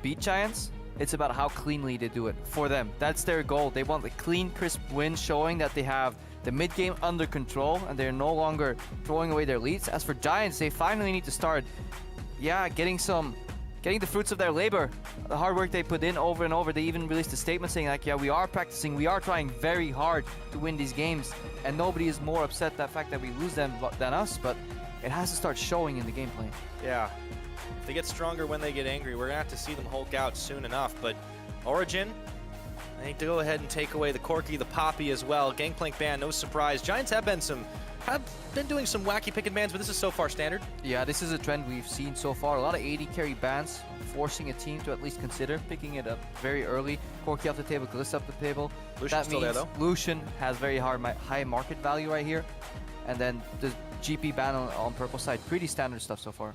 beat Giants, it's about how cleanly they do it for them. That's their goal. They want a clean, crisp win, showing that they have the mid game under control and they're no longer throwing away their leads. As for Giants, they finally need to start, getting the fruits of their labor, the hard work they put in over and over. They even released a statement saying like, we are practicing, we are trying very hard to win these games, and nobody is more upset that fact that we lose them than us, but it has to start showing in the gameplay. Yeah, if they get stronger when they get angry, we're gonna have to see them Hulk out soon enough. But Origen, I need to go ahead and take away the Corki, the Poppy as well. Gangplank ban, no surprise. Giants have been doing some wacky pick and bans, but this is so far standard. Yeah, this is a trend we've seen so far. A lot of AD carry bans, forcing a team to at least consider picking it up very early. Corki off the table, Glissa up the table. Lucian's still there though. Lucian has very high market value right here. And then the GP ban on purple side, pretty standard stuff so far.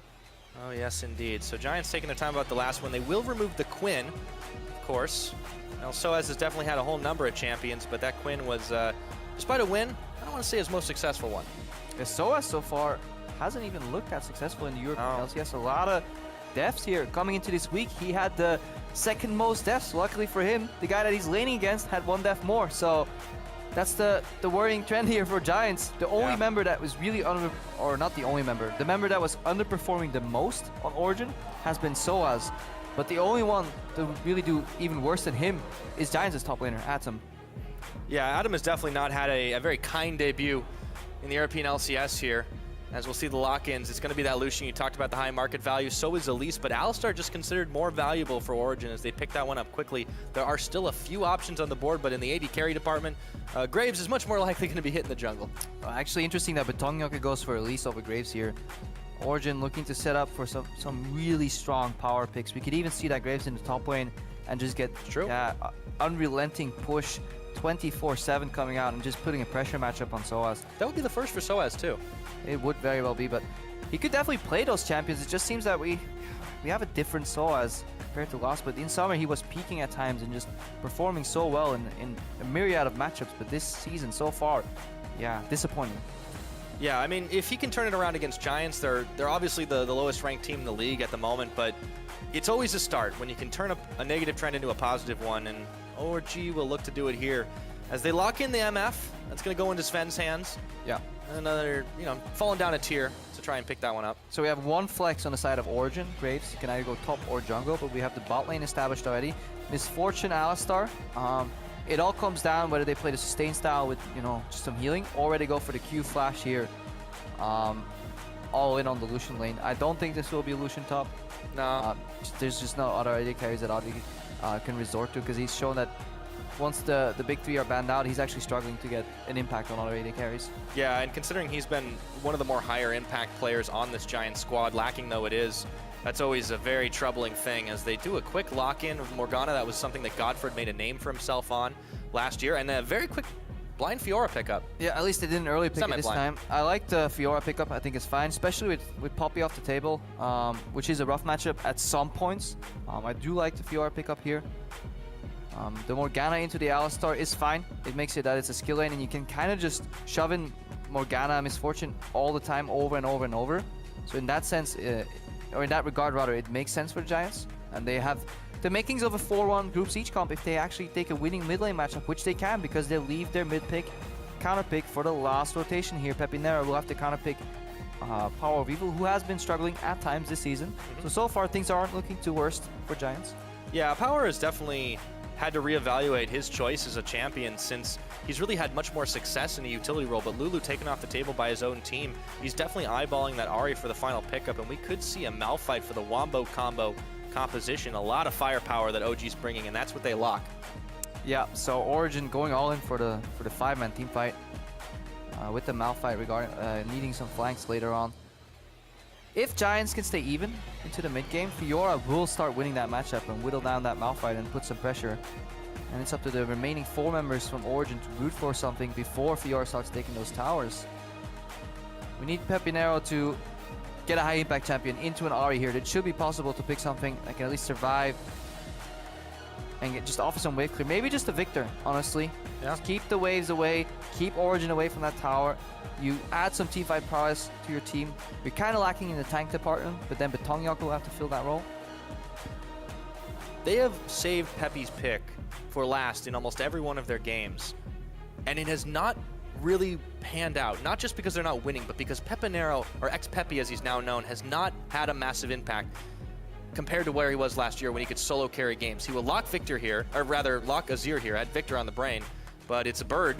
Oh yes, indeed. So Giants taking their time about the last one. They will remove the Quinn, of course. Now Soaz has definitely had a whole number of champions, but that Quinn was, despite a win, I don't want to say his most successful one. Yeah, Soaz so far hasn't even looked that successful in the European LCS. A lot of deaths here coming into this week. He had the second most deaths. Luckily for him, the guy that he's laning against had one death more. So that's the worrying trend here for Giants. The only member that was really not the only member, the member that was underperforming the most on Origen has been Soaz. But the only one to really do even worse than him is Giants' top laner, Atom. Yeah, Adam has definitely not had a very kind debut in the European LCS here. As we'll see the lock-ins, it's going to be that Lucian. You talked about the high market value, so is Elise, but Alistar just considered more valuable for Origen as they pick that one up quickly. There are still a few options on the board, but in the AD carry department, Graves is much more likely going to be hit in the jungle. Actually, interesting that Betongnyoke goes for Elise over Graves here. Origen looking to set up for some really strong power picks. We could even see that Graves in the top lane and just get unrelenting push 24/7 coming out and just putting a pressure matchup on Soaz. That would be the first for Soaz too. It would very well be, but he could definitely play those champions. It just seems that we have a different Soaz compared to last, but in summer he was peaking at times and just performing so well in a myriad of matchups, but this season so far, disappointing. Yeah, I mean, if he can turn it around against Giants, they're obviously the lowest ranked team in the league at the moment, but it's always a start when you can turn a negative trend into a positive one, and ORG will look to do it here. As they lock in the MF, that's going to go into Sven's hands. Yeah. Another, falling down a tier to try and pick that one up. So we have one flex on the side of Origen. Graves, you can either go top or jungle, but we have the bot lane established already. Misfortune, Alistar. It all comes down whether they play the sustain style with, just some healing, or they go for the Q flash here. All in on the Lucian lane. I don't think this will be a Lucian top. No. There's just no other AD carries that Audi can resort to, because he's shown that once the big three are banned out, he's actually struggling to get an impact on other AD carries. Yeah, and considering he's been one of the more higher impact players on this Giant squad, lacking though it is, that's always a very troubling thing. As they do a quick lock-in of Morgana, that was something that Godford made a name for himself on last year, and a very quick blind Fiora pickup. Yeah, at least they didn't early pick it this time. I like the Fiora pickup. I think it's fine, especially with Poppy off the table, which is a rough matchup at some points. I do like the Fiora pickup here. The Morgana into the Alistar is fine. It makes it that it's a skill lane, and you can kind of just shove in Morgana Misfortune all the time, over and over and over. So in that sense, or in that regard rather, it makes sense for the Giants. And they have the makings of a 4-1 Group Siege comp if they actually take a winning mid lane matchup, which they can, because they leave their mid pick, counter pick for the last rotation here. Pepinera will have to counter pick Power of Evil, who has been struggling at times this season. So far things aren't looking too worst for Giants. Yeah, Power has definitely had to reevaluate his choice as a champion, since he's really had much more success in the utility role, but Lulu taken off the table by his own team. He's definitely eyeballing that Ahri for the final pickup, and we could see a Malphite for the Wombo combo composition. A lot of firepower that OG's bringing, and that's what they lock. Yeah, so Origen going all in for the 5-man team fight with the Malphite, regarding needing some flanks later on. If Giants can stay even into the mid game, Fiora will start winning that matchup and whittle down that Malphite and put some pressure. And it's up to the remaining 4 members from Origen to root for something before Fiora starts taking those towers. We need Pepinero to get a high impact champion into an Ahri here. It should be possible to pick something that can at least survive and just offer some wave clear. Maybe just a Victor, honestly. Yeah. Just keep the waves away, keep Origen away from that tower. You add some teamfight prowess to your team. You're kind of lacking in the tank department, but then Betongnyoke will have to fill that role. They have saved Pepe's pick for last in almost every one of their games, and it has not really panned out, not just because they're not winning, but because Pepinero, or ex-Pepe as he's now known, has not had a massive impact compared to where he was last year when he could solo carry games. He will lock Victor here, or rather lock Azir here, add Victor on the brain, but it's a bird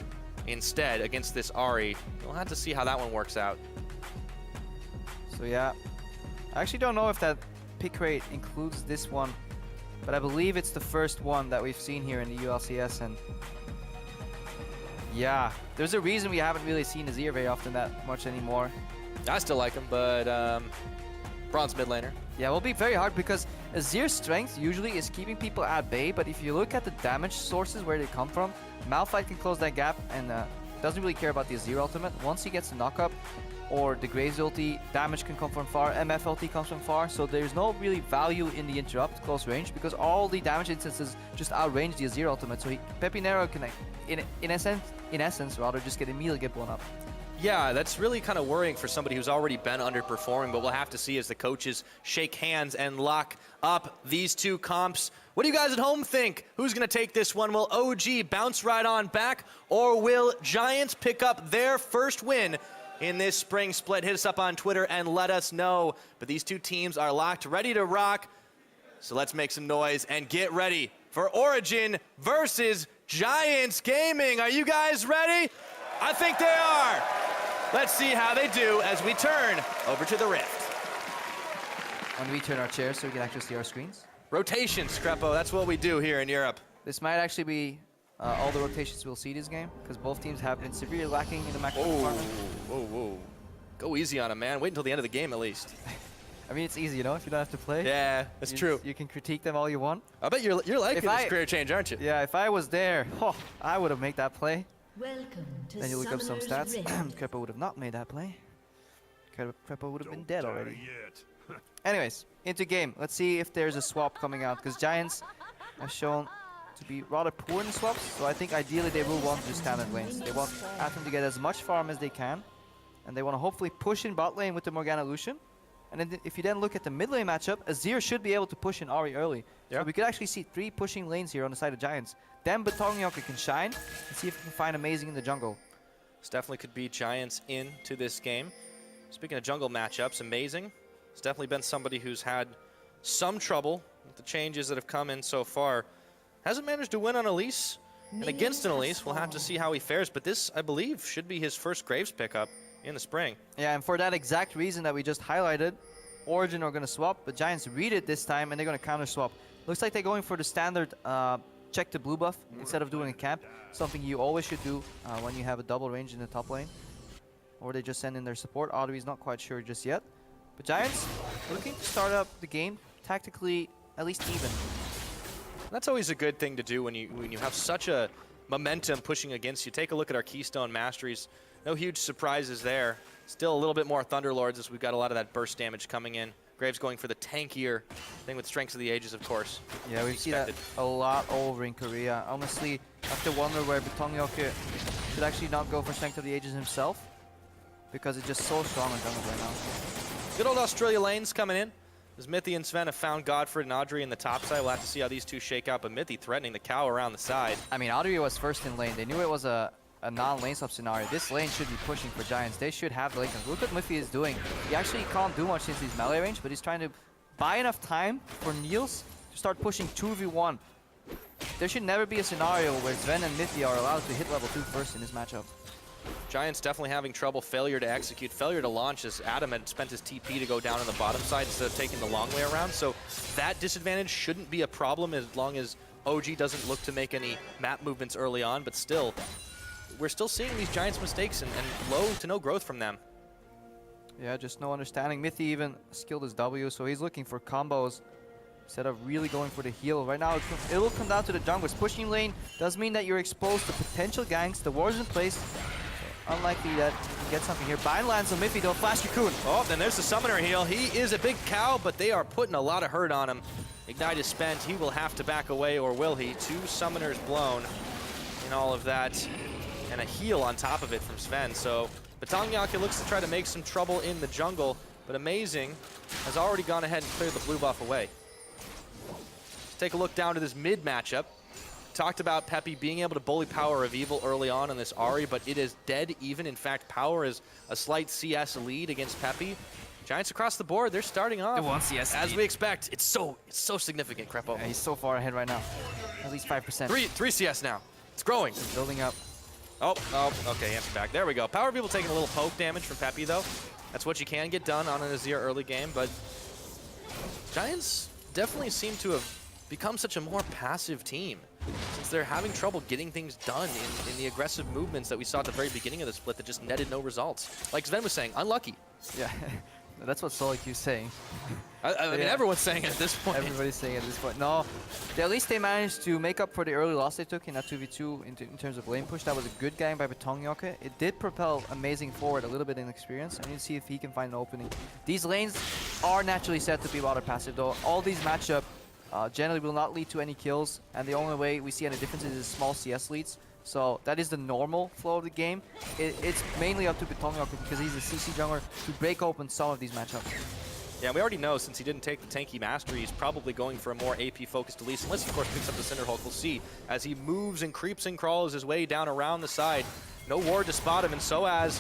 instead against this Ahri. We'll have to see how that one works out. So yeah, I actually don't know if that pick rate includes this one, but I believe it's the first one that we've seen here in the ULCS, and yeah, there's a reason we haven't really seen Azir very often that much anymore. I still like him, but bronze mid laner. Yeah, it will be very hard because Azir's strength usually is keeping people at bay, but if you look at the damage sources where they come from, Malphite can close that gap and doesn't really care about the Azir ultimate. Once he gets the knock-up or the Graves ulti, damage can come from far, MF ulti comes from far, so there's no really value in the interrupt close range because all the damage instances just outrange the Azir ultimate, so Pepinero can, in essence, rather just immediately get blown up. Yeah, that's really kind of worrying for somebody who's already been underperforming, but we'll have to see as the coaches shake hands and lock up these two comps. What do you guys at home think? Who's going to take this one? Will OG bounce right on back, or will Giants pick up their first win in this spring split? Hit us up on Twitter and let us know. But these two teams are locked, ready to rock. So let's make some noise and get ready for Origen versus Giants Gaming. Are you guys ready? I think they are. Let's see how they do as we turn over to the Rift. And we turn our chairs so we can actually see our screens. Rotations, Crepo, that's what we do here in Europe. This might actually be all the rotations we'll see this game, because both teams have been severely lacking in the macro department. Whoa. Go easy on him, man. Wait until the end of the game at least. I mean, it's easy, you know, if you don't have to play. Yeah, that's true. You can critique them all you want. I bet you're liking this career change, aren't you? Yeah, if I was there, I would have made that play. Welcome to Then you look up some Summoner's stats. Rift. Crepo would have not made that play. Crepo would have been dead already. Anyways, into game. Let's see if there's a swap coming out, because Giants have shown to be rather poor in swaps, so I think ideally they will want to just standard lanes. They want Atom to get as much farm as they can, and they want to hopefully push in bot lane with the Morgana Lucian. And then if you then look at the mid lane matchup, Azir should be able to push in Ahri early. Yeah. So we could actually see 3 pushing lanes here on the side of Giants. Then Batongyoka can shine and see if he can find Amazing in the jungle. This definitely could be Giants into this game. Speaking of jungle matchups, Amazing. It's definitely been somebody who's had some trouble with the changes that have come in so far. Hasn't managed to win on Elise. And against an Elise, we'll have to see how he fares. But this, I believe, should be his first Graves pickup in the spring. Yeah, and for that exact reason that we just highlighted, Origen are going to swap, but Giants read it this time and they're going to counter swap. Looks like they're going for the standard check the blue buff instead of doing a camp, something you always should do when you have a double range in the top lane. Or they just send in their support. Audrey's not quite sure just yet. But Giants looking to start up the game tactically at least even. That's always a good thing to do when you have such a momentum pushing against you. Take a look at our Keystone Masteries. No huge surprises there. Still a little bit more Thunderlords as we've got a lot of that burst damage coming in. Graves going for the tankier thing with Strengths of the Ages, of course. Yeah, we see that a lot over in Korea. Honestly, I have to wonder where Batongyoke should actually not go for Strength of the Ages himself, because it's just so strong in jungle right now. Good old Australia lanes coming in. As Mithy and Sven have found Godfrey and Audrey in the top side. We'll have to see how these two shake out, but Mithy threatening the cow around the side. I mean, Audrey was first in lane. They knew it was a non-lane swap scenario. This lane should be pushing for Giants. They should have the lane. Look what Mithy is doing. He actually can't do much since he's melee range, but he's trying to buy enough time for Niels to start pushing 2v1. There should never be a scenario where Sven and Mithy are allowed to hit level 2 first in this matchup. Giants definitely having trouble. Failure to execute, failure to launch, as Adam had spent his TP to go down on the bottom side instead of taking the long way around. So that disadvantage shouldn't be a problem as long as OG doesn't look to make any map movements early on, but still, we're still seeing these Giants mistakes and low to no growth from them. Yeah, just no understanding. Mithy even skilled his W, so he's looking for combos instead of really going for the heal. Right now, it will come down to the junglers. Pushing lane does mean that you're exposed to potential ganks. The ward's in place. So unlikely that you can get something here. Bind lands on Mithy, though. Flash Cocoon. Oh, then there's the summoner heal. He is a big cow, but they are putting a lot of hurt on him. Ignite is spent. He will have to back away, or will he? 2 summoners blown in all of that. And a heal on top of it from Sven. So Batongyoke looks to try to make some trouble in the jungle, but Amazing has already gone ahead and cleared the blue buff away. take a look down to this mid matchup. Talked about Peppy being able to bully Power of Evil early on in this Ahri, but it is dead even. In fact, Power is a slight CS lead against Peppy. Giants across the board, they're starting off. It wants CS as we expect. It's so significant, Crepo. Yeah, he's so far ahead right now. At least 5%. Three CS now. It's growing. It's building up. Oh, okay, answer back. There we go. Power of Evil taking a little poke damage from Peppy, though. That's what you can get done on an Azir early game, but Giants definitely seem to have become such a more passive team since they're having trouble getting things done in the aggressive movements that we saw at the very beginning of the split that just netted no results. Like Sven was saying, unlucky. Yeah, that's what Soliku's saying. I mean, everyone's saying it at this point. Everybody's saying it at this point. No, at least they managed to make up for the early loss they took in that 2v2 in terms of lane push. That was a good game by Betongyake. It did propel Amazing forward a little bit in experience. I need to see if he can find an opening. These lanes are naturally set to be rather passive, though. All these matchup generally will not lead to any kills, and the only way we see any differences is small CS leads. So that is the normal flow of the game. It's mainly up to Betongyake because he's a CC jungler to break open some of these matchups. Yeah, we already know since he didn't take the tanky mastery, he's probably going for a more AP-focused release, unless he, of course, picks up the Cinder Hulk. We'll see as he moves and creeps and crawls his way down around the side. No ward to spot him, and Soaz,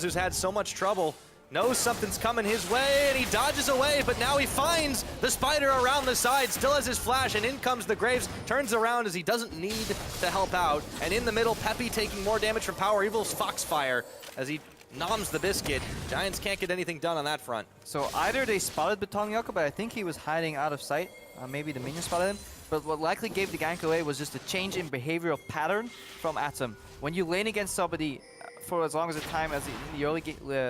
who's had so much trouble, knows something's coming his way, and he dodges away, but now he finds the spider around the side, still has his flash, and in comes the Graves, turns around as he doesn't need to help out, and in the middle, Peppy taking more damage from Power Evil's Foxfire as he noms the biscuit. Giants can't get anything done on that front. So either they spotted Betongyake, but I think he was hiding out of sight. Maybe the minion spotted him. But what likely gave the gank away was just a change in behavioral pattern from Atom. When you lane against somebody for as long as a time as in the early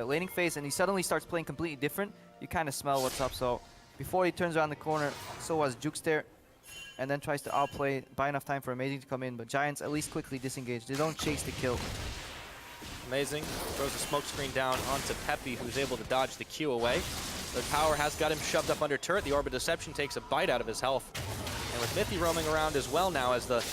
laning phase, and he suddenly starts playing completely different, you kind of smell what's up. So before he turns around the corner, Soaz jukes there, and then tries to outplay, buy enough time for Amazing to come in. But Giants at least quickly disengage. They don't chase the kill. Amazing. Throws a smoke screen down onto Peppy, who's able to dodge the Q away. The Power has got him shoved up under turret. The Orb of Deception takes a bite out of his health. And with Mithy roaming around as well now as the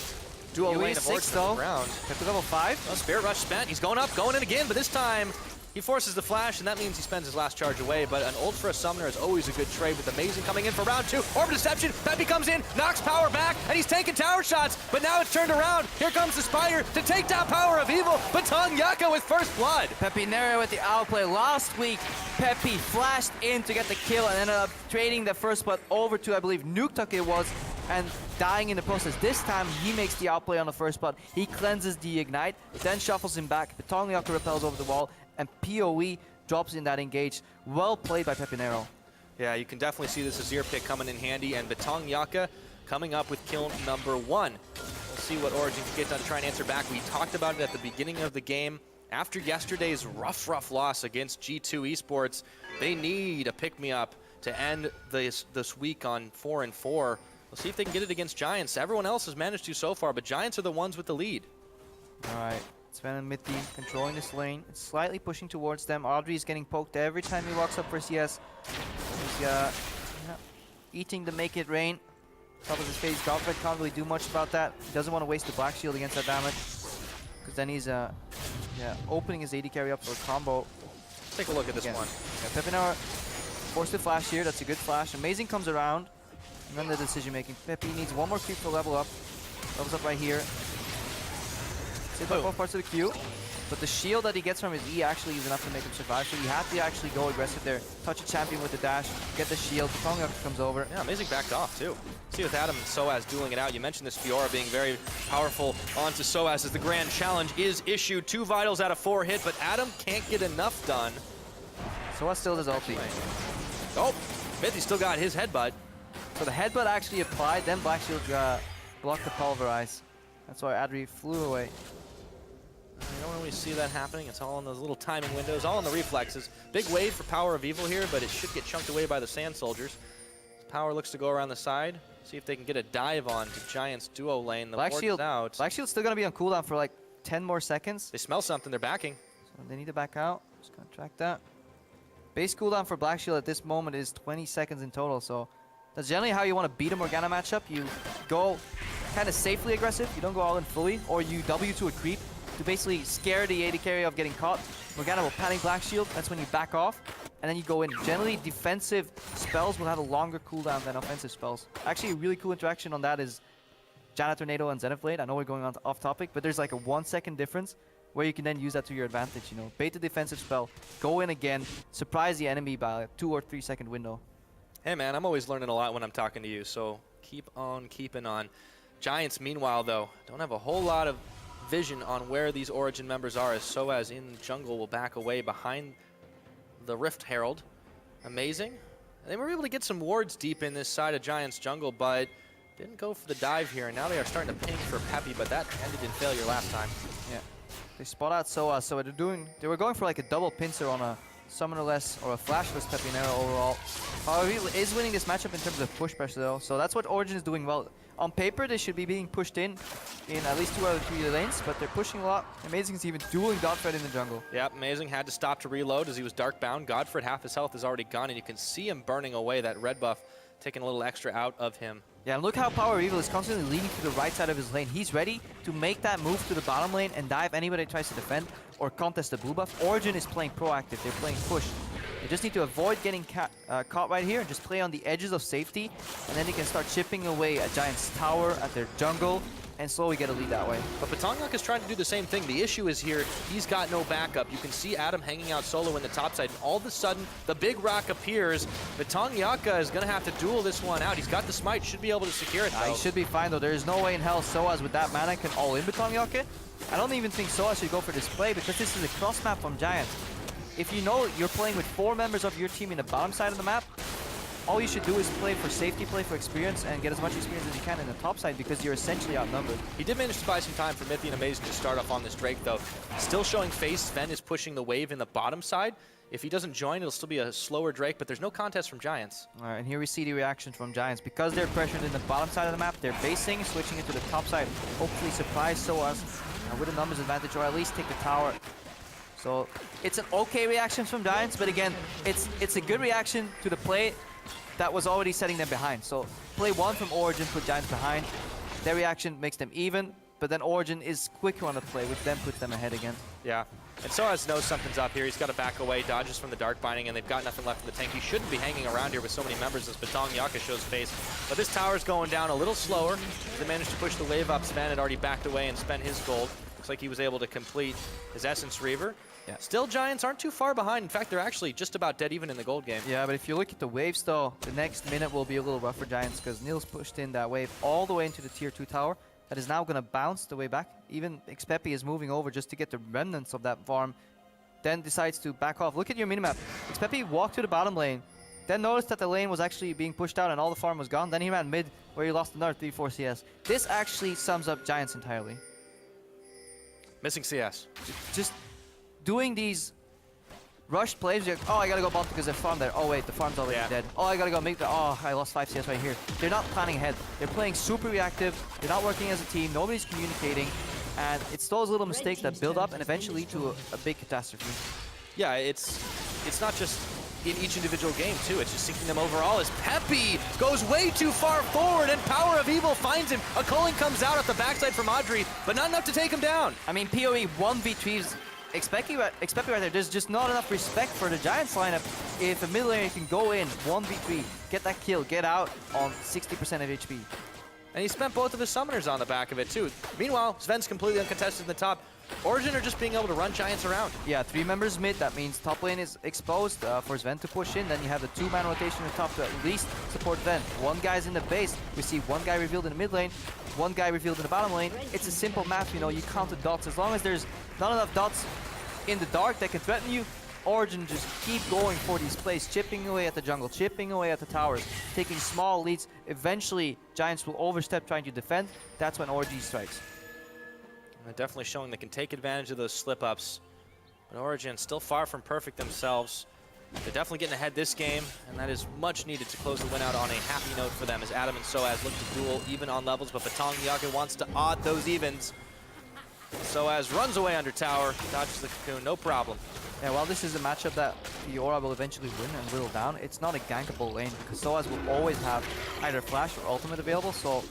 dual lane of Origen on the ground. Peppy level 5. Well, Spirit Rush spent. He's going up, going in again, but this time he forces the flash, and that means he spends his last charge away. But an ult for a summoner is always a good trade with Amazing coming in for round 2. Orb of Deception. Peppy comes in, knocks Power back, and he's taking tower shots. But now it's turned around. Here comes the Spider to take down Power of Evil. Betongyake with first blood. Peppy Nero with the outplay. Last week, Peppy flashed in to get the kill and ended up trading the first blood over to, I believe, Nuketuck it was, and dying in the process. This time, he makes the outplay on the first blood. He cleanses the Ignite, then shuffles him back. Betongyake repels over the wall, and PoE drops in that engage. Well played by Pepinero. Yeah, you can definitely see this Azir pick coming in handy, and Betongyake coming up with kill number 1. We'll see what Origen can get done to try and answer back. We talked about it at the beginning of the game. After yesterday's rough loss against G2 Esports, they need a pick-me-up to end this week on 4-4. We'll see if they can get it against Giants. Everyone else has managed to so far, but Giants are the ones with the lead. All right. Sven and Mithy controlling this lane. It's slightly pushing towards them. Audrey is getting poked every time he walks up for CS. He's eating the make it rain. Top of his face. Godfred can't really do much about that. He doesn't want to waste the Black Shield against that damage, because then he's opening his AD carry up for a combo. Take a look at this one. Yeah, Pepinero forced to flash here. That's a good flash. Amazing comes around. And then the decision making. Peppy needs one more creep to level up. Levels up right here. Saved up both parts of the Q, but the shield that he gets from his E actually is enough to make him survive, so you have to actually go aggressive there. Touch a champion with the dash, get the shield, Betongyake comes over. Yeah, Amazing backed off too. See with Adam and Soaz dueling it out. You mentioned this Fiora being very powerful onto Soaz as the grand challenge is issued. 2 vitals out of 4 hit, but Adam can't get enough done. Soaz still does ulti. Oh, Mithy still got his headbutt. So the headbutt actually applied, then Black Shield blocked the pulverize. That's why Adri flew away. You don't really see that happening. It's all in those little timing windows, all in the reflexes. Big wave for Power of Evil here, but it should get chunked away by the Sand Soldiers. Power looks to go around the side, see if they can get a dive on to Giants duo lane. The Black Shield out. Black Shield's still gonna be on cooldown for like 10 more seconds. They smell something, they're backing. So they need to back out. Just gonna track that. Base cooldown for Black Shield at this moment is 20 seconds in total, so that's generally how you want to beat a Morgana matchup. You go kind of safely aggressive, you don't go all in fully, or you W to a creep to basically scare the AD carry of getting caught. Morgana will panic Black Shield, that's when you back off, and then you go in. Generally, defensive spells will have a longer cooldown than offensive spells. Actually, a really cool interaction on that is Janna Tornado and Zenith Blade. I know we're going on off topic, but there's like a 1 second difference where you can then use that to your advantage, you know. Bait the defensive spell, go in again, surprise the enemy by a 2 or 3 second window. Hey man, I'm always learning a lot when I'm talking to you, so keep on keeping on. Giants, meanwhile, though, don't have a whole lot of vision on where these Origin members are, as SOAS in jungle will back away behind the Rift Herald. Amazing. And they were able to get some wards deep in this side of Giants jungle, but didn't go for the dive here. And now they are starting to ping for Peppy, but that ended in failure last time. Yeah. They spot out SOAS, so they were going for like a double pincer on a summonerless or a flashless Peppy Nero overall. Power Evil is winning this matchup in terms of push pressure though, so that's what Origin is doing well. On paper, they should be being pushed in at least 2 out of 3 lanes, but they're pushing a lot. Amazing is even dueling Godfred in the jungle. Yep, Amazing had to stop to reload as he was dark bound. Godfred, half his health is already gone, and you can see him burning away. That red buff taking a little extra out of him. Yeah, and look how Power Evil is constantly leading to the right side of his lane. He's ready to make that move to the bottom lane and dive anybody that tries to defend or contest the blue buff. Origin is playing proactive. They're playing push. They just need to avoid getting caught right here and just play on the edges of safety, and then they can start chipping away at Giant's tower, at their jungle, and slowly get a lead that way. But Batongyuk is trying to do the same thing. The issue is here, he's got no backup. You can see Adam hanging out solo in the top side, and all of a sudden, the big rock appears. Batongyuk is going to have to duel this one out. He's got the smite, should be able to secure it, though. He should be fine, though. There is no way in hell SOAS with that mana can all in Batongyuk. I don't even think SOAS should go for this play, because this is a cross map from Giant. If you know you're playing with 4 members of your team in the bottom side of the map, all you should do is play for safety, play for experience, and get as much experience as you can in the top side because you're essentially outnumbered. He did manage to buy some time for Mythy and Amazing to start off on this Drake, though. Still showing face, Sven is pushing the wave in the bottom side. If he doesn't join, it'll still be a slower Drake, but there's no contest from Giants. All right, and here we see the reaction from Giants. Because they're pressured in the bottom side of the map, they're basing, switching into the top side. Hopefully surprise SOAS with a numbers advantage, or at least take the tower. So it's an okay reaction from Giants, but again, it's a good reaction to the play that was already setting them behind. So play 1 from Origin put Giants behind. Their reaction makes them even, but then Origin is quicker on the play, which then puts them ahead again. Yeah, and SOAS knows something's up here. He's got to back away, dodges from the Dark Binding, and they've got nothing left in the tank. He shouldn't be hanging around here with so many members as Batongyuk shows face. But this tower's going down a little slower. They managed to push the wave up. Sven had already backed away and spent his gold. Looks like he was able to complete his Essence Reaver. Yeah. Still, Giants aren't too far behind. In fact, they're actually just about dead even in the gold game. Yeah, but if you look at the waves, though, the next minute will be a little rough for Giants because Nils pushed in that wave all the way into the tier 2 tower. That is now going to bounce the way back. Even Xpepi is moving over just to get the remnants of that farm. Then decides to back off. Look at your minimap. Xpepi walked to the bottom lane, then noticed that the lane was actually being pushed out and all the farm was gone. Then he ran mid where he lost another 3-4 CS. This actually sums up Giants entirely. Missing CS. Just doing these rushed plays, you're like, oh, I gotta go bot because there's farm there. Oh wait, the farm's already dead. Oh, I gotta go make the, oh, I lost 5 CS right here. They're not planning ahead. They're playing super reactive. They're not working as a team. Nobody's communicating. And it's those little mistakes that build up and eventually lead to a big catastrophe. Yeah, it's not just in each individual game too. It's just sinking them overall as Peppy goes way too far forward and Power of Evil finds him. A culling comes out at the backside from Audrey, but not enough to take him down. I mean, PoE 1v3s. Xpepi right there. There's just not enough respect for the Giants lineup. If a mid laner can go in 1v3, get that kill, get out on 60% of HP. And he spent both of his summoners on the back of it too. Meanwhile, Sven's completely uncontested in the top. Origin are just being able to run Giants around. Yeah, 3 members mid. That means top lane is exposed for Sven to push in. Then you have the 2-man rotation in the top to at least support Sven. 1 guy's in the base. We see 1 guy revealed in the mid lane, 1 guy revealed in the bottom lane. It's a simple map, you know, you count the dots. As long as there's not enough dots in the dark that can threaten you, Origin just keep going for these plays, chipping away at the jungle, chipping away at the towers, taking small leads. Eventually, Giants will overstep trying to defend. That's when Origin strikes. They're definitely showing they can take advantage of those slip-ups. But Origin still far from perfect themselves. They're definitely getting ahead this game, and that is much needed to close the win out on a happy note for them as Adam and SOAS look to duel even on levels, but Batongyuk wants to odd those evens. SOAS runs away under tower, dodges the cocoon, no problem. Yeah, while this is a matchup that Fiora will eventually win and whittle down, it's not a gankable lane because SOAS will always have either flash or ultimate available, so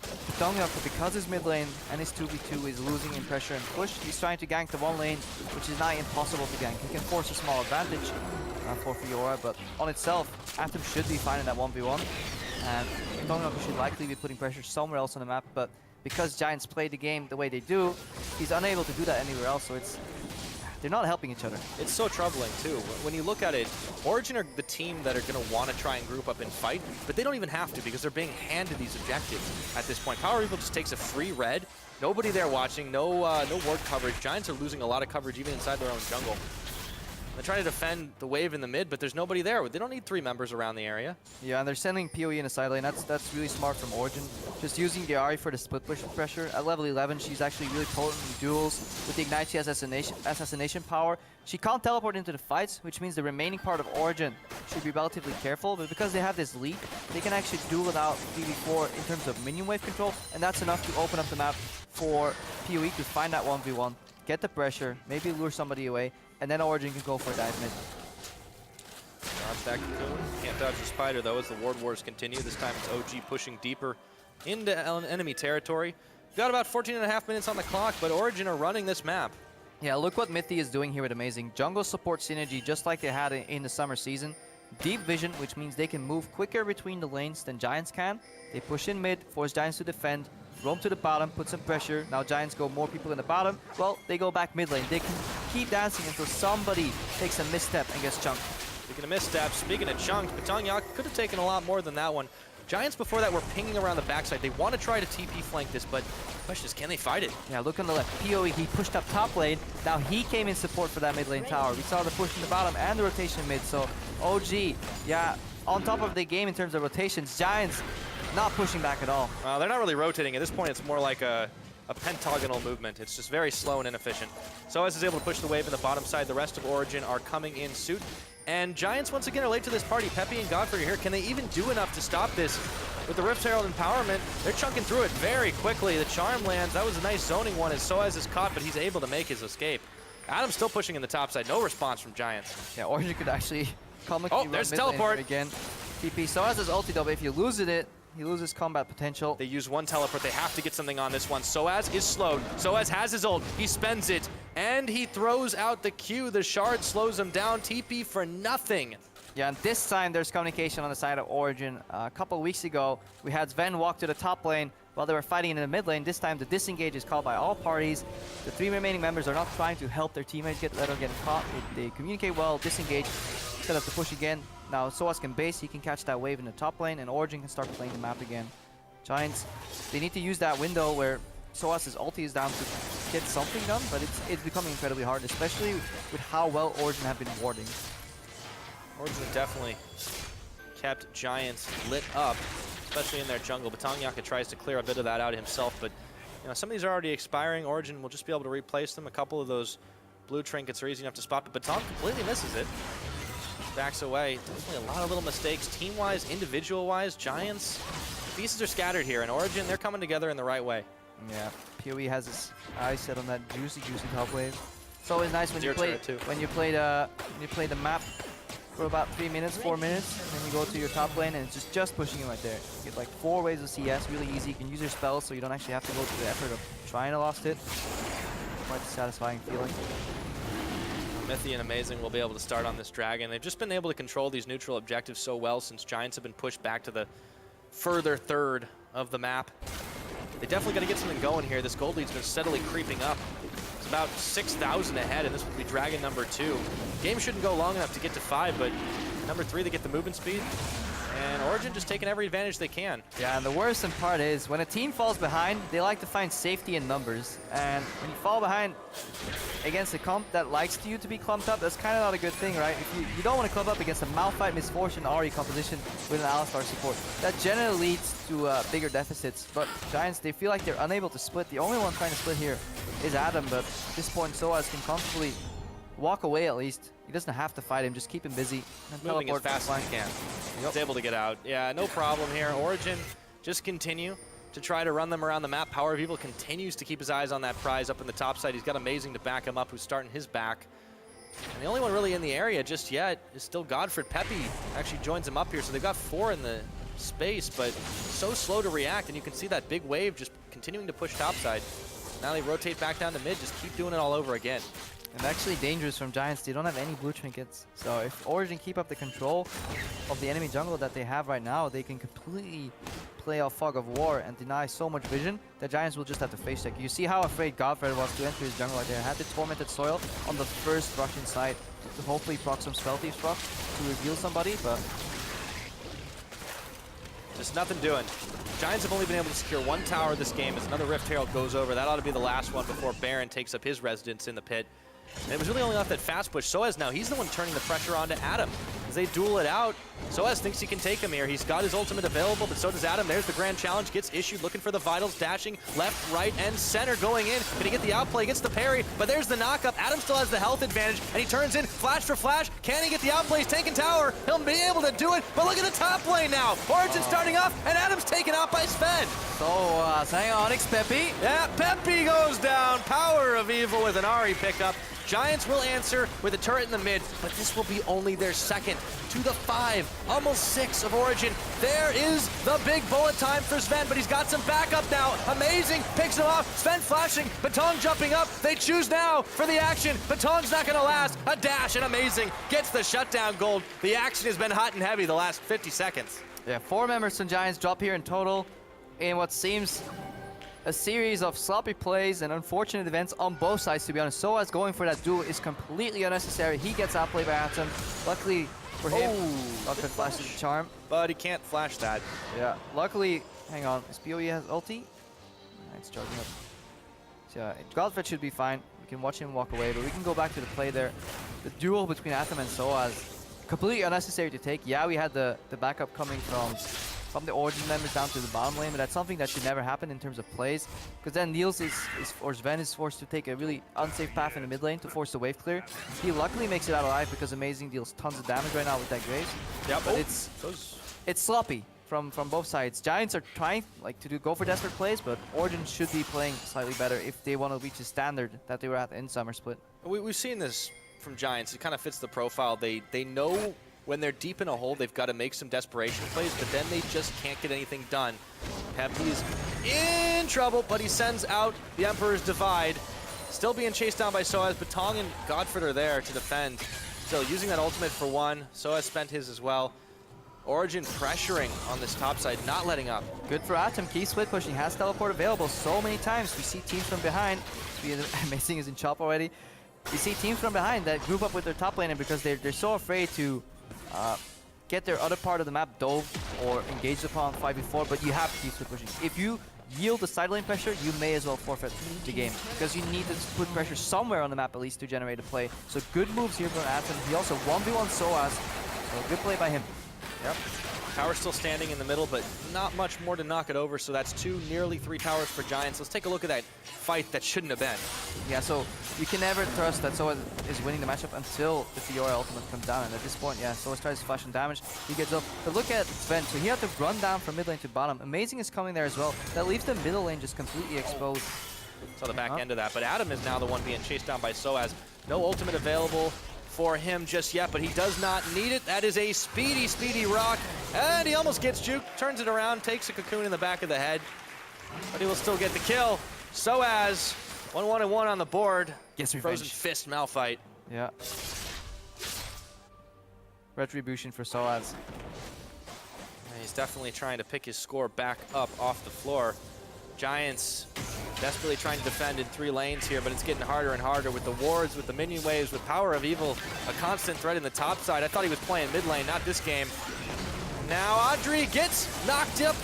Batongyuk, because his mid lane and his 2v2 is losing in pressure and push, he's trying to gank the 1 lane, which is not impossible to gank. He can force a small advantage. for Fiora, but on itself, Atom should be fine in that 1v1. And Tongnok should likely be putting pressure somewhere else on the map, but because Giants play the game the way they do, he's unable to do that anywhere else, so they're not helping each other. It's so troubling, too. When you look at it, Origen are the team that are going to want to try and group up and fight, but they don't even have to because they're being handed these objectives at this point. Power Evil just takes a free red. Nobody there watching, no ward coverage. Giants are losing a lot of coverage even inside their own jungle. They're trying to defend the wave in the mid, but there's nobody there. They don't need 3 members around the area. Yeah, and they're sending PoE in the side lane. That's really smart from Origen. Just using the Ahri for the split push pressure. At level 11, she's actually really potent in duels. With the Ignite, she has assassination power. She can't teleport into the fights, which means the remaining part of Origen should be relatively careful. But because they have this lead, they can actually duel without PV4 in terms of minion wave control. And that's enough to open up the map for PoE to find that 1v1, get the pressure, maybe lure somebody away, and then Origen can go for a dive mid. Dodge that cocoon. Can't dodge the spider, though, as the ward wars continue. This time it's OG pushing deeper into enemy territory. Got about 14.5 minutes on the clock, but Origen are running this map. Yeah, look what Mithy is doing here with Amazing. Jungle support synergy, just like they had in the summer season. Deep vision, which means they can move quicker between the lanes than Giants can. They push in mid, force Giants to defend, roam to the bottom, put some pressure. Now Giants go more people in the bottom. Well, they go back mid lane. They can keep dancing until somebody takes a misstep and gets chunked. Speaking of missteps, speaking of chunks, Batangyak could have taken a lot more than that one. Giants before that were pinging around the backside. They want to try to TP flank this, but the question is, can they fight it? Yeah, look on the left. PoE, he pushed up top lane. Now he came in support for that mid lane tower. We saw the push in the bottom and the rotation mid. So OG, yeah, on top of the game in terms of rotations, Giants not pushing back at all. They're not really rotating. At this point, it's more like a pentagonal movement. It's just very slow and inefficient. Soaz is able to push the wave in the bottom side. The rest of Origen are coming in suit. And Giants, once again, are late to this party. Peppy and Godfrey are here. Can they even do enough to stop this? With the Rift Herald empowerment, they're chunking through it very quickly. The charm lands. That was a nice zoning one as Soaz is caught, but he's able to make his escape. Adam's still pushing in the top side. No response from Giants. Yeah, Origen could actually come there's teleport again. TP. Soaz is ulti though, but if you lose it, he loses combat potential. They use one teleport. They have to get something on this one. Soaz is slowed. Soaz has his ult. He spends it, and he throws out the Q. The shard slows him down. TP for nothing. Yeah, and this time there's communication on the side of Origen. A couple of weeks ago, we had Sven walk to the top lane while they were fighting in the mid lane. This time the disengage is called by all parties. The 3 remaining members are not trying to help their teammates get caught. They communicate well, disengage, set up the push again. Now Soaz can base, he can catch that wave in the top lane, and Origen can start playing the map again. Giants, they need to use that window where Soaz's ulti is down to get something done, but it's becoming incredibly hard, especially with how well Origen have been warding. Origen definitely kept Giants lit up, especially in their jungle. Batangyak tries to clear a bit of that out himself, but some of these are already expiring. Origen will just be able to replace them. A couple of those blue trinkets are easy enough to spot, but Batang completely misses it. Backs away. Definitely a lot of little mistakes. Team-wise, individual-wise, Giants, pieces are scattered here, and Origen, they're coming together in the right way. Yeah, PoE has his eyes set on that juicy top wave. It's always nice when you play the map for about 3 minutes, 4 minutes, and then you go to your top lane and it's just pushing you right there. You get like 4 waves of CS, really easy. You can use your spells so you don't actually have to go through the effort of trying to lost it. Quite a satisfying feeling. Mithy and Amazing will be able to start on this dragon. They've just been able to control these neutral objectives so well since Giants have been pushed back to the further third of the map. They definitely got to get something going here. This gold lead's been steadily creeping up. It's about 6,000 ahead, and this will be dragon number 2. Game shouldn't go long enough to get to 5, but number 3, they get the movement speed. And Origen just taking every advantage they can. Yeah, and the worrisome part is when a team falls behind, they like to find safety in numbers. And when you fall behind against a comp that likes you to be clumped up, that's kind of not a good thing, right? If you don't want to clump up against a Malphite, Misfortune, Ahri composition with an Alistar support. That generally leads to bigger deficits. But Giants, they feel like they're unable to split. The only one trying to split here is Adam, but at this point, Soaz can comfortably walk away at least. He doesn't have to fight him, just keep him busy. And moving as fast as he can. Yep. He's able to get out. Yeah, no problem here. Origen just continue to try to run them around the map. Power of Evil continues to keep his eyes on that prize up in the top side. He's got Amazing to back him up, who's starting his back. And the only one really in the area just yet is still Godfrey. Peppy actually joins him up here, so they've got 4 in the space, but so slow to react, and you can see that big wave just continuing to push topside. Now they rotate back down to mid, just keep doing it all over again. And actually dangerous from Giants. They don't have any blue trinkets. So if Origen keep up the control of the enemy jungle that they have right now, they can completely play off Fog of War and deny so much vision that Giants will just have to face check. You see how afraid Godfred was to enter his jungle right there. Had the Tormented Soil on the first rush inside to hopefully proc some Spell Thief's proc to reveal somebody, but just nothing doing. Giants have only been able to secure one tower this game as another Rift Herald goes over. That ought to be the last one before Baron takes up his residence in the pit. And it was really only off that fast push. Soaz now, he's the one turning the pressure onto Adam. As they duel it out, Soaz thinks he can take him here. He's got his ultimate available, but so does Adam. There's the grand challenge, gets issued, looking for the vitals, dashing left, right, and center, going in. Can he get the outplay, gets the parry, but there's the knockup. Adam still has the health advantage, and he turns in, flash for flash. Can he get the outplay? He's taking tower. He'll be able to do it, but look at the top lane now. Origen starting off, and Adam's taken out by Sven. So, hang on, Peppy. Yeah, Peppy goes down. Power of Evil with an Ahri pickup. Giants will answer with a turret in the mid, but this will be only their second. To the 5, almost 6 of Origen. There is the big bullet time for Sven, but he's got some backup now. Amazing, picks him off. Sven flashing, Batong jumping up. They choose now for the action. Batong's not gonna last. A dash and Amazing gets the shutdown gold. The action has been hot and heavy the last 50 seconds. Yeah, 4 members from Giants drop here in total in what seems a series of sloppy plays and unfortunate events on both sides, to be honest. Soaz going for that duel is completely unnecessary. He gets outplayed by Atom. Luckily for him, Godfred flashes the charm. But he can't flash that. Yeah, luckily, hang on, his PoE has ulti. It's charging up. So yeah, Godfred should be fine. We can watch him walk away, but we can go back to the play there. The duel between Atom and Soaz, completely unnecessary to take. Yeah, we had the backup coming from the Origen members down to the bottom lane, but that's something that should never happen in terms of plays, because then Niels or Sven is forced to take a really unsafe path in the mid lane to force the wave clear. He luckily makes it out alive because Amazing deals tons of damage right now with that Graves. Yeah, but it's sloppy from both sides. Giants are trying to go for desperate plays, but Origen should be playing slightly better if they want to reach the standard that they were at in Summer Split. We've seen this from Giants. It kind of fits the profile. They know when they're deep in a hole, they've got to make some desperation plays, but then they just can't get anything done. Peppy's in trouble, but he sends out the Emperor's Divide. Still being chased down by Soaz. Batong and Godfred are there to defend. Still using that ultimate for one. Soaz spent his as well. Origen pressuring on this top side, not letting up. Good for Atom. Key split pushing, has teleport available so many times. We see teams from behind. Amazing is in chop already. You see teams from behind that group up with their top laner because they're so afraid to get their other part of the map dove or engaged upon 5v4, but you have to keep split pushing. If you yield the side lane pressure, you may as well forfeit the game because you need to put pressure somewhere on the map at least to generate a play. So good moves here from Atom. He also 1v1 Soaz, so good play by him. Yep. Tower still standing in the middle, but not much more to knock it over, so that's nearly 3 towers for Giants. Let's take a look at that fight that shouldn't have been. Yeah, so you can never trust that Soaz is winning the matchup until the Fiora ultimate comes down, and at this point, yeah, Soaz tries to flash some damage. He gets up. But look at Sven, so he had to run down from mid lane to bottom. Amazing is coming there as well. That leaves the middle lane just completely exposed. Saw the back end of that, but Adam is now the one being chased down by Soaz. No ultimate available for him just yet, but he does not need it. That is a speedy rock, and he almost gets juked, turns it around, takes a cocoon in the back of the head, but he will still get the kill. Soaz, 1-1-1 on the board. Gets revenge. Frozen Fist Malphite. Yeah. Retribution for Soaz. He's definitely trying to pick his score back up off the floor. Giants desperately trying to defend in 3 lanes here, but it's getting harder and harder with the wards, with the minion waves, with Power of Evil, a constant threat in the top side. I thought he was playing mid lane, not this game. Now Audrey gets knocked up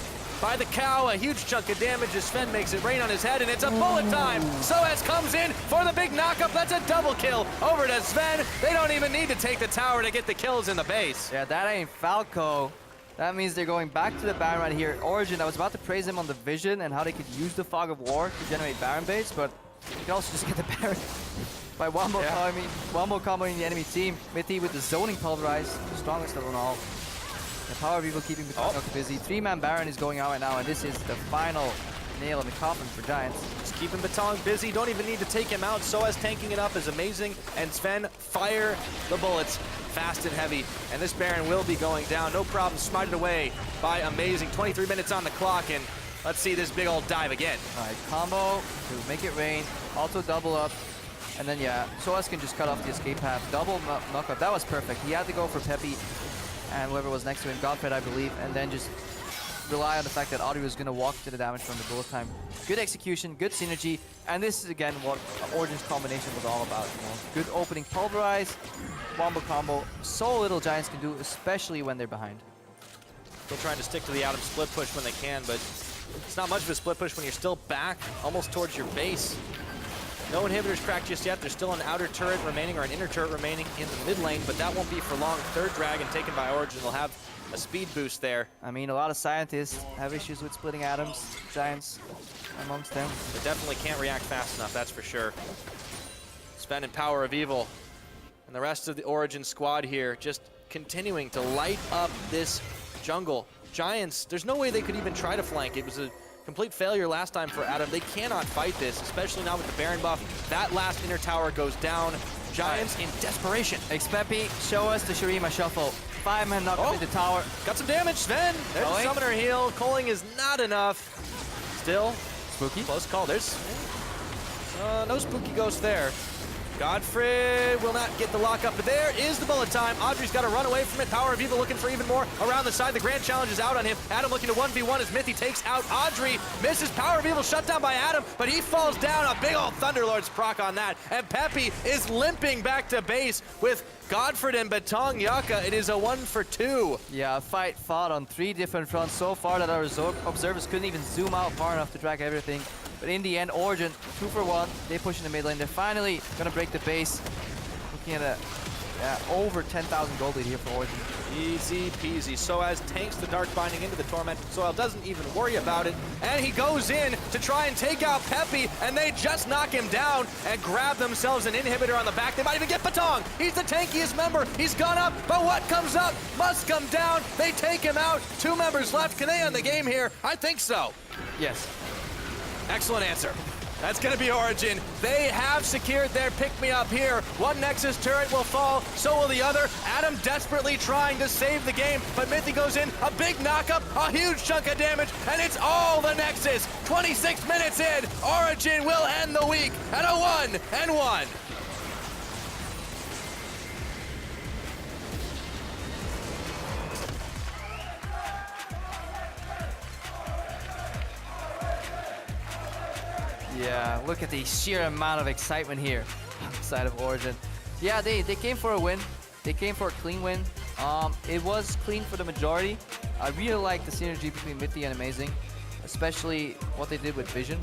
by the cow, a huge chunk of damage as Sven makes it rain on his head, and it's a bullet time. Soaz comes in for the big knockup. That's a double kill over to Sven. They don't even need to take the tower to get the kills in the base. Yeah, that ain't Falco. That means they're going back to the Baron right here. Origen, I was about to praise him on the vision and how they could use the Fog of War to generate Baron base, but you can also just get the Baron by one more combo in the enemy team. Mitty with the zoning pulverize, the strongest of them all. The Power of Evil keeping Batong busy. 3-man Baron is going out right now, and this is the final nail in the coffin for Giants. Just keeping Batong busy, don't even need to take him out. Soaz tanking it up is Amazing, and Sven fire the bullets fast and heavy, and this Baron will be going down. No problem, smited away by Amazing. 23 minutes on the clock, and let's see this big old dive again. All right, combo to make it rain, also double up. And then, yeah, Soaz can just cut off the escape path. Double knockup. That was perfect. He had to go for Peppy and whoever was next to him, Godfred, I believe, and then just rely on the fact that Audrey was going to walk to the damage from the bullet time. Good execution, good synergy, and this is, again, what Origen's combination was all about. You know? Good opening pulverize, wombo combo. So little Giants can do, especially when they're behind. Still trying to stick to the Adam split push when they can, but it's not much of a split push when you're still back, almost towards your base. No inhibitors cracked just yet. There's still an outer turret remaining or an inner turret remaining in the mid lane, but that won't be for long. Third dragon taken by Origen will have a speed boost there. I mean, a lot of scientists have issues with splitting atoms, Giants amongst them. They definitely can't react fast enough, that's for sure. Sven and Power of Evil and the rest of the Origen squad here just continuing to light up this jungle. Giants, there's no way they could even try to flank. It was a complete failure last time for Adam. They cannot fight this, especially not with the Baron buff. That last inner tower goes down. Giants in desperation. Xpeppy, show us the Shurima shuffle. 5-man knock up in the tower. Got some damage, Sven. There's a summoner heal. Culling is not enough. Still, spooky. Close call. There's no spooky ghost there. Godfrey will not get the lockup, but there is the bullet time. Audrey's got to run away from it. Power of Evil looking for even more around the side. The grand challenge is out on him. Adam looking to 1v1 as Mithy takes out Audrey. Misses. Power of Evil shut down by Adam, but he falls down. A big old Thunderlord's proc on that. And Peppy is limping back to base with Godfred and Batong Yaka. It is a 1-for-2. Yeah, a fight fought on 3 different fronts so far that our observers couldn't even zoom out far enough to track everything. But in the end, Origen, 2-for-1. They push in the mid lane. They're finally going to break the base. Looking at a over 10,000 gold lead here for Origen. Easy peasy. Soaz tanks the Dark Binding into the Torment. Soaz doesn't even worry about it. And he goes in to try and take out Peppy, and they just knock him down and grab themselves an inhibitor on the back. They might even get Batong. He's the tankiest member. He's gone up, but what comes up must come down. They take him out. 2 members left. Can they end the game here? I think so. Yes. Excellent answer. That's going to be Origen. They have secured their pick-me-up here. One Nexus turret will fall, so will the other. Adam desperately trying to save the game, but Mithy goes in, a big knockup, a huge chunk of damage, and it's all the Nexus. 26 minutes in, Origen will end the week at a 1-1. Yeah, look at the sheer amount of excitement here on the side of Origen. Yeah, they came for a win. They came for a clean win. It was clean for the majority. I really like the synergy between Mithy and Amazing, especially what they did with Vision.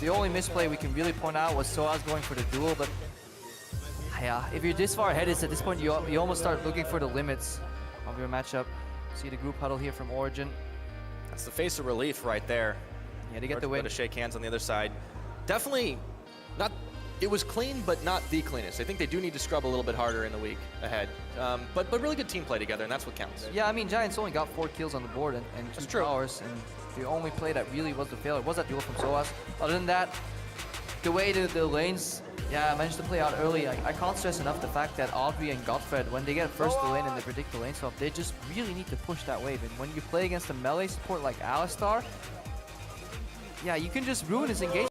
The only misplay we can really point out was Soaz going for the duel, but yeah, if you're this far ahead, it's at this point you almost start looking for the limits of your matchup. See the group huddle here from Origen. That's the face of relief right there. Yeah, to get the win. To shake hands on the other side. Definitely not, it was clean, but not the cleanest. I think they do need to scrub a little bit harder in the week ahead. But really good team play together, and that's what counts. Yeah, I mean, Giants only got 4 kills on the board and 2 towers, and the only play that really was the failure was that duel from Soaz. Other than that, the way the lanes, managed to play out early, I can't stress enough the fact that Audrey and Godfred, when they get first the lane and they predict the lane swap, they just really need to push that wave. And when you play against a melee support like Alistar, yeah, you can just ruin his engagement.